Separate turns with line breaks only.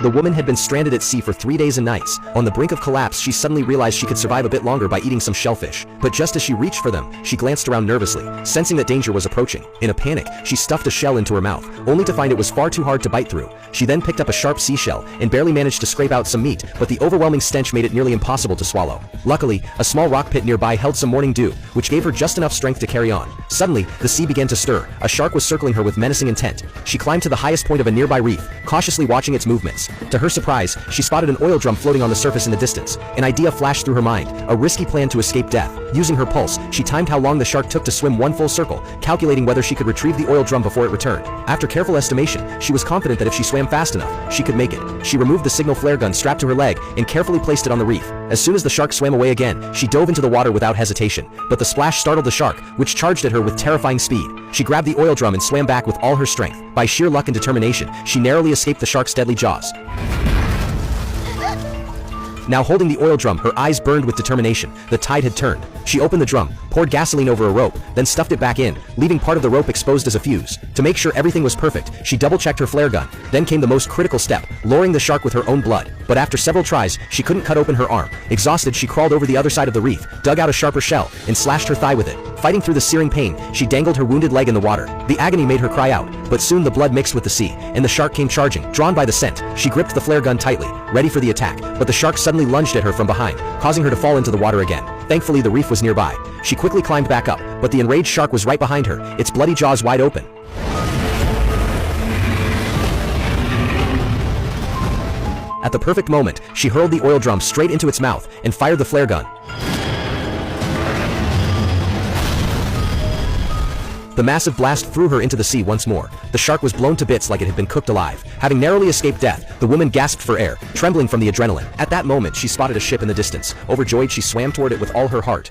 The woman had been stranded at sea for 3 days and nights. On the brink of collapse, she suddenly realized she could survive a bit longer by eating some shellfish. But just as she reached for them, she glanced around nervously, sensing that danger was approaching. In a panic, she stuffed a shell into her mouth, only to find it was far too hard to bite through. She then picked up a sharp seashell and barely managed to scrape out some meat, but the overwhelming stench made it nearly impossible to swallow. Luckily, a small rock pit nearby held some morning dew, which gave her just enough strength to carry on. Suddenly, the sea began to stir. A shark was circling her with menacing intent. She climbed to the highest point of a nearby reef, cautiously watching its movements. To her surprise, she spotted an oil drum floating on the surface in the distance. An idea flashed through her mind, a risky plan to escape death. Using her pulse, she timed how long the shark took to swim one full circle, calculating whether she could retrieve the oil drum before it returned. After careful estimation, she was confident that if she swam fast enough, she could make it. She removed the signal flare gun strapped to her leg and carefully placed it on the reef. As soon as the shark swam away again, she dove into the water without hesitation. But the splash startled the shark, which charged at her with terrifying speed. She grabbed the oil drum and swam back with all her strength. By sheer luck and determination, she narrowly escaped the shark's deadly jaws. Now holding the oil drum, her eyes burned with determination. The tide had turned. She opened the drum, poured gasoline over a rope, then stuffed it back in, leaving part of the rope exposed as a fuse. To make sure everything was perfect, she double-checked her flare gun. Then came the most critical step, luring the shark with her own blood. But after several tries, she couldn't cut open her arm. Exhausted, she crawled over the other side of the reef, dug out a sharper shell, and slashed her thigh with it. Fighting through the searing pain, she dangled her wounded leg in the water. The agony made her cry out, but soon the blood mixed with the sea, and the shark came charging. Drawn by the scent, she gripped the flare gun tightly, ready for the attack, but the shark suddenly lunged at her from behind, causing her to fall into the water again. Thankfully, the reef was nearby. She quickly climbed back up, but the enraged shark was right behind her, its bloody jaws wide open. At the perfect moment, she hurled the oil drum straight into its mouth and fired the flare gun. The massive blast threw her into the sea once more. The shark was blown to bits like it had been cooked alive. Having narrowly escaped death, the woman gasped for air, trembling from the adrenaline. At that moment, she spotted a ship in the distance. Overjoyed, she swam toward it with all her heart.